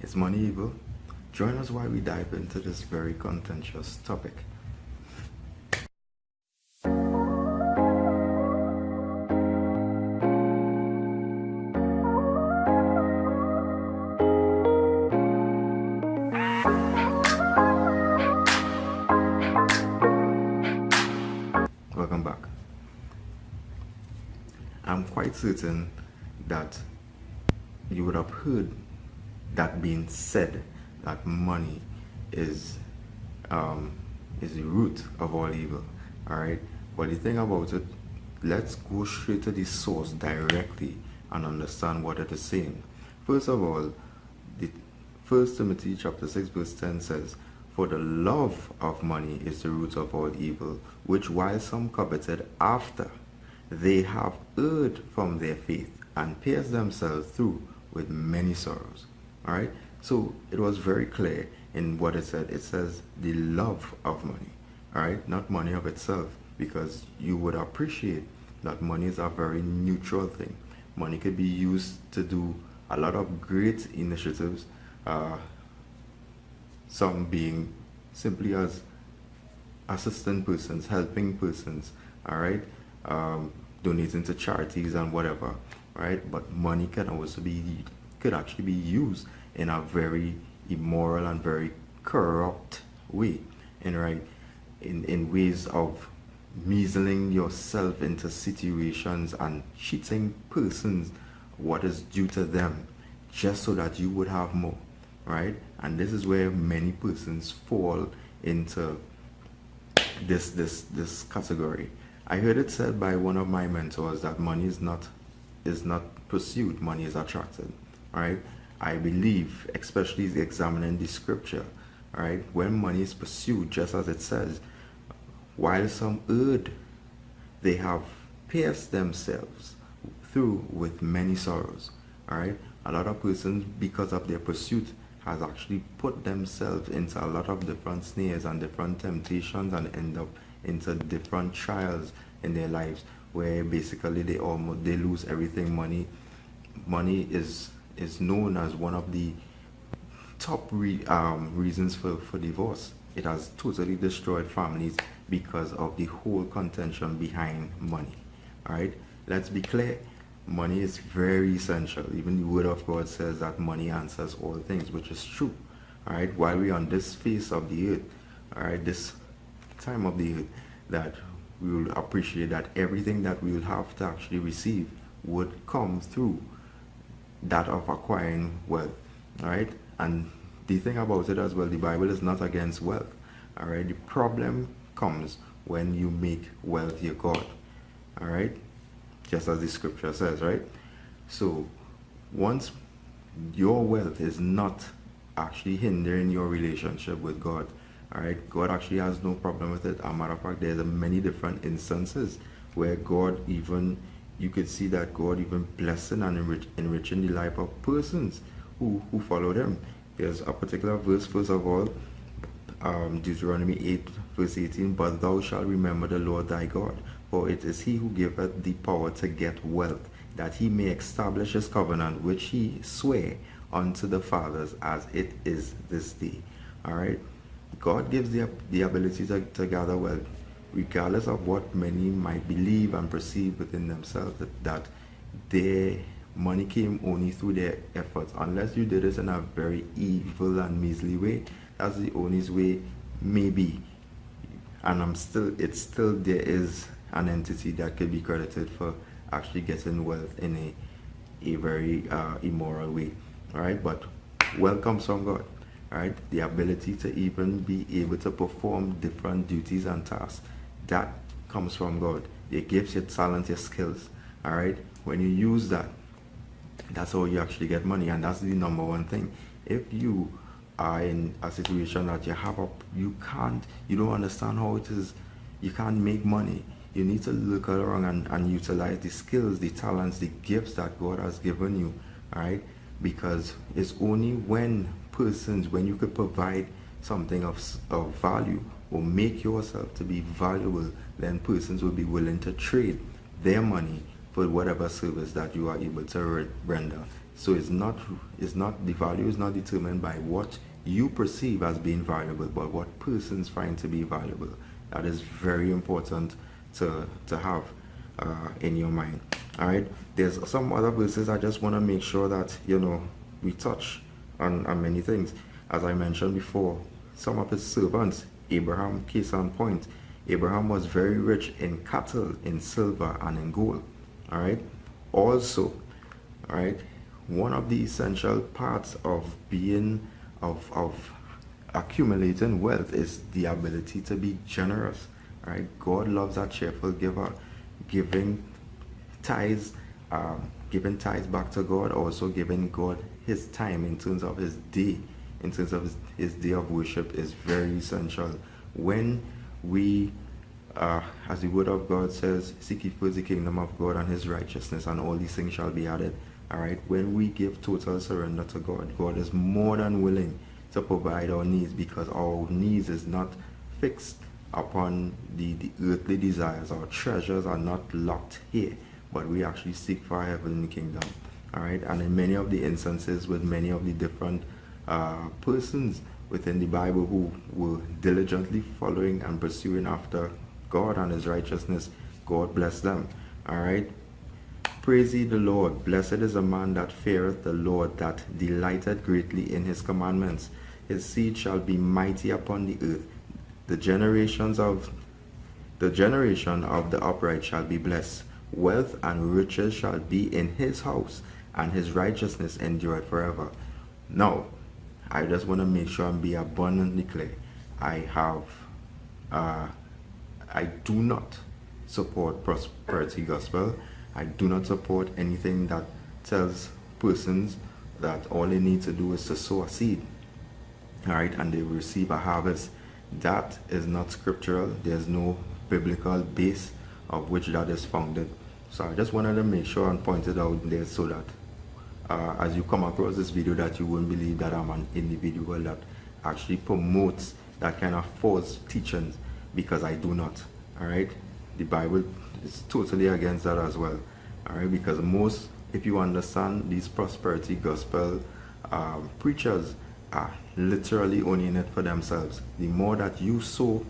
Is money evil? Join us while we dive into this very contentious topic. Welcome back. I'm quite certain that you would have heard that being said, that money is the root of all evil. All right. But the thing about it, let's go straight to the source directly and understand what it is saying. First of all, the 1 Timothy chapter 6 verse 10 says, "For the love of money is the root of all evil, which while some coveted after, they have erred from their faith and pierced themselves through with many sorrows." All right. So it was very clear in what it said. It says the love of money. All right. Not money of itself, because you would appreciate that money is a very neutral thing. Money could be used to do a lot of great initiatives. Some being simply as assistant persons, helping persons, all right, donating to charities and whatever, right? But money could actually be used in a very immoral and very corrupt way, in ways of measling yourself into situations and cheating persons what is due to them, just so that you would have more, right? And this is where many persons fall into this category. I heard it said by one of my mentors that money is not pursued, money is attracted. All right. I believe, especially examining the scripture, all right, when money is pursued, just as it says, while some erred, they have pierced themselves through with many sorrows. All right. A lot of persons, because of their pursuit, has actually put themselves into a lot of different snares and different temptations, and end up into different trials in their lives, where basically they lose everything. Money is known as one of the top reasons for divorce. It has totally destroyed families because of the whole contention behind money. All right, let's be clear. Money is very essential. Even the word of God says that money answers all things, which is true. All right, while we're on this face of the earth, all right, this time of the earth, that we will appreciate that everything that we will have to actually receive would come through that of acquiring wealth. All right. And the thing about it as well, the Bible is not against wealth. All right. The problem comes when you make wealth your God. All right. Just as the scripture says, right? So once your wealth is not actually hindering your relationship with God, all right, God actually has no problem with it. As a matter of fact, there's many different instances where God even, you could see that God even blessing and enriching the life of persons who follow them. There's a particular verse, first of all, Deuteronomy 8 verse 18, "But thou shalt remember the Lord thy God, for it is he who giveth the power to get wealth, that he may establish his covenant, which he sware unto the fathers, as it is this day." All right. God gives the ability to gather wealth, regardless of what many might believe and perceive within themselves, that their money came only through their efforts. Unless you did it in a very evil and measly way, that's the only way, maybe. And there is an entity that could be credited for actually getting wealth in a very immoral way. All right, but wealth comes from God. All right, the ability to even be able to perform different duties and tasks, that comes from God. Your gifts, your talent, your skills. All right, when you use that, that's how you actually get money, and that's the number one thing. If you are in a situation that you don't understand how it is, you can't make money, you need to look around and utilize the skills, the talents, the gifts that God has given you. All right, because it's only when you could provide something of value or make yourself to be valuable, then persons will be willing to trade their money for whatever service that you are able to render. So the value is not determined by what you perceive as being valuable, but what persons find to be valuable. That is very important to have in your mind. All right, there's some other verses I just want to make sure that we touch on many things. As I mentioned before, some of his servants, Abraham, case in point, Abraham was very rich in cattle, in silver, and in gold. All right, also, all right, one of the essential parts of being of accumulating wealth is the ability to be generous. Right? God loves a cheerful giver. Giving tithes back to God, also giving God his time in terms of his day, in terms of his day of worship, is very essential. When we as the word of God says, seek ye first the kingdom of God and his righteousness, and all these things shall be added. All right, when we give total surrender to God, God is more than willing to provide our needs, because our needs is not fixed upon the earthly desires. Our treasures are not locked here, but we actually seek for heavenly kingdom. All right, and in many of the instances with many of the different persons within the Bible who were diligently following and pursuing after God and his righteousness, God bless them. All right, praise ye the Lord. Blessed is a man that feareth the Lord, that delighteth greatly in his commandments. His seed shall be mighty upon the earth. The generation of the upright shall be blessed. Wealth and riches shall be in his house, and his righteousness endureth forever. Now, I just want to make sure and be abundantly clear. I do not support prosperity gospel. I do not support anything that tells persons that all they need to do is to sow a seed, all right, and they will receive a harvest. That is not scriptural. There's no biblical base of which that is founded. So I just wanted to make sure and point it out there, so that as you come across this video, that you won't believe that I'm an individual that actually promotes that kind of false teachings, because I do not. All right, the Bible is totally against that as well. All right, because if you understand, these prosperity gospel preachers are literally only in it for themselves. The more that you sow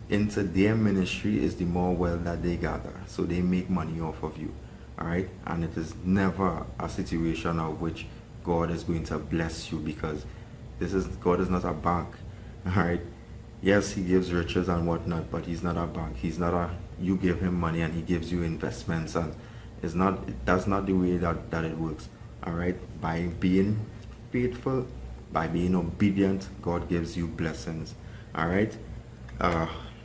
into their ministry is the more wealth that they gather, so they make money off of you. All right, and it is never a situation of which God is going to bless you, because God is not a bank. All right, yes, he gives riches and whatnot, but he's not a bank. You give him money and he gives you investments, and that's not the way that it works. All right, by being faithful, by being obedient, God gives you blessings. All right,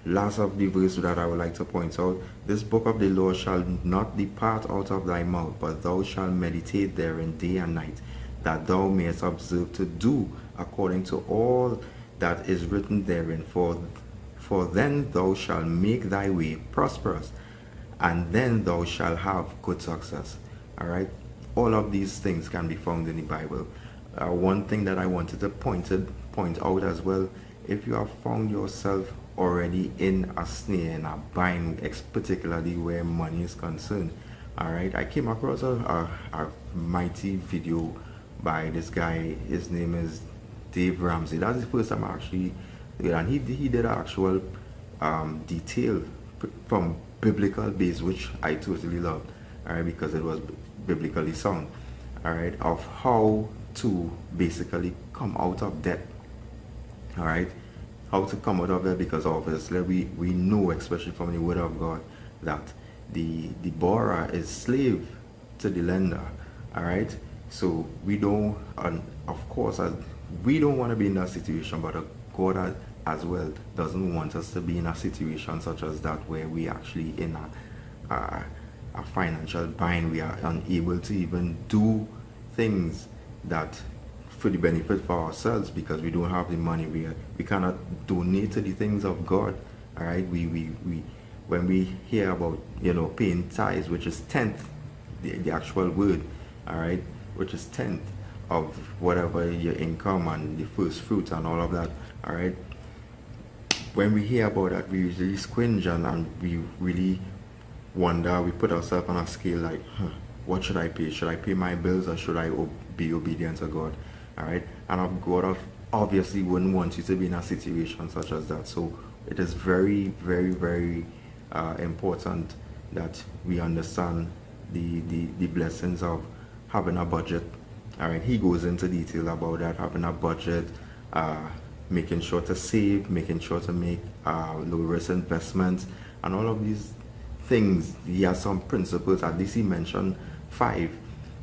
last of the verse that I would like to point out: this book of the law shall not depart out of thy mouth, but thou shalt meditate therein day and night, that thou mayest observe to do according to all that is written therein. For then thou shalt make thy way prosperous, and then thou shalt have good success. All right, all of these things can be found in the Bible. One thing that I wanted to point out as well: if you have found yourself already in a snare, in a bind, particularly where money is concerned, all right, I came across a mighty video by this guy. His name is Dave Ramsey. That's the first time I actually, and he did actual detail from biblical base, which I totally loved, all right, because it was biblically sound, all right, of how to basically come out of debt. All right, how to come out of it, because obviously we know, especially from the word of God, that the borrower is slave to the lender. All right, so we don't, of course, we don't want to be in that situation, but God as well doesn't want us to be in a situation such as that, where we actually in a financial bind. We are unable to even do things that for the benefit for ourselves, because we don't have the money. We cannot donate to the things of God. All right, we when we hear about paying tithes, which is tenth, the actual word, all right, which is tenth of whatever your income and the first fruits and all of that. All right, when we hear about that, we usually squinge and we really wonder. We put ourselves on a scale like, what should I pay? Should I pay my bills, or should I be obedient to God. All right, and God obviously wouldn't want you to be in a situation such as that. So it is very, very, very important that we understand the blessings of having a budget. All right, he goes into detail about that, having a budget, making sure to save, making sure to make low risk investments, and all of these things. He has some principles. At least he mentioned 5,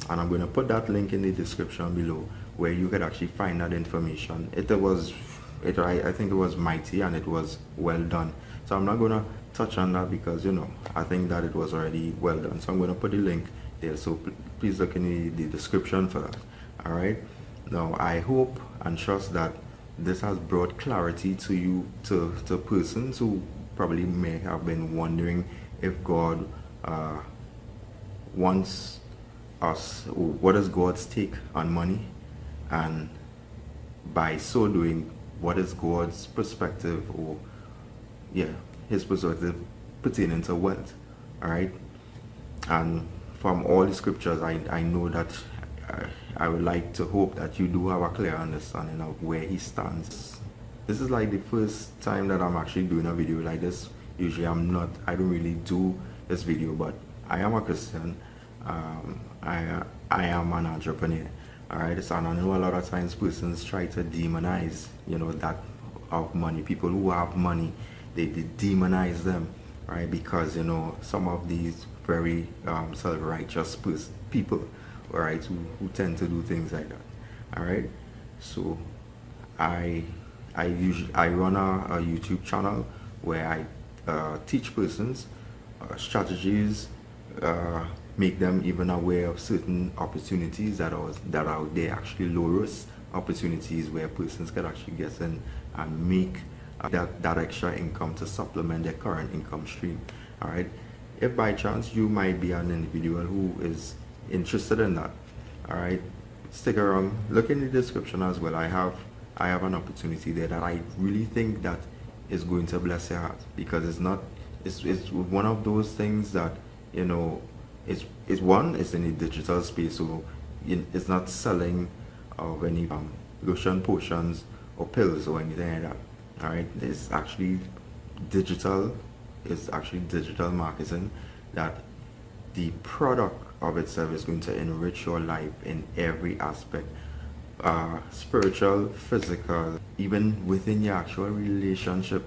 and I'm going to put that link in the description below where you could actually find that information. I think it was mighty and it was well done. So I'm not going to touch on that because I think that it was already well done. So I'm going to put the link there. So please look in the description for that. All right. Now I hope and trust that this has brought clarity to you, to persons who probably may have been wondering if God wants us, or what is God's take on money, and by so doing, what is God's perspective, or his perspective pertaining to wealth. All right, and from all the scriptures, I know that I would like to hope that you do have a clear understanding of where he stands. This is like the first time that I'm actually doing a video like this. Usually I don't really do this video, but I am a Christian. I am an entrepreneur. Alright, so I know a lot of times persons try to demonize, that of money. People who have money, they demonize them, right? Because some of these very self-righteous people, alright, who tend to do things like that. Alright, so I run a YouTube channel where I teach persons strategies, make them even aware of certain opportunities that are there, actually low risk opportunities where persons can actually get in and make that extra income to supplement their current income stream. All right, if by chance you might be an individual who is interested in that, all right, stick around, look in the description as well. I have an opportunity there that I really think that is going to bless your heart, because it's one of those things that it's in the digital space, so it's not selling of any lotion, potions, or pills or anything like that. All right, it's actually digital. It's actually digital marketing, that the product of itself is going to enrich your life in every aspect, spiritual, physical, even within your actual relationship.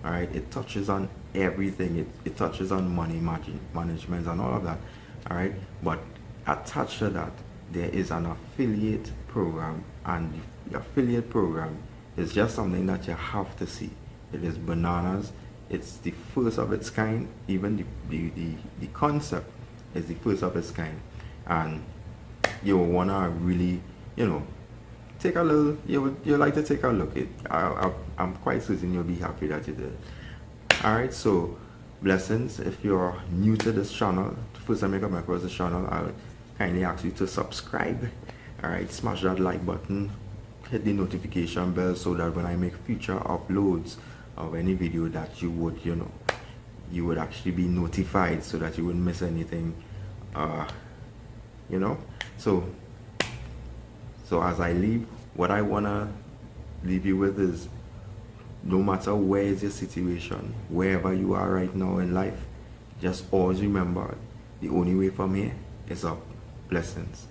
All right, it touches on everything. It touches on money management and all of that. All right, but attached to that, there is an affiliate program, and the affiliate program is just something that you have to see. It is bananas. It's the first of its kind. Even the concept is the first of its kind, and you will wanna really take a little. You like to take a look at. I'm quite certain you'll be happy that you did. Alright, so blessings. If you're new to this channel, first time you come across this channel, I'll kindly ask you to subscribe. Alright, smash that like button, hit the notification bell, so that when I make future uploads of any video, that you would actually be notified, so that you wouldn't miss anything. So as I leave, what I wanna leave you with is, no matter where is your situation, wherever you are right now in life, just always remember, the only way from here is up. Blessings.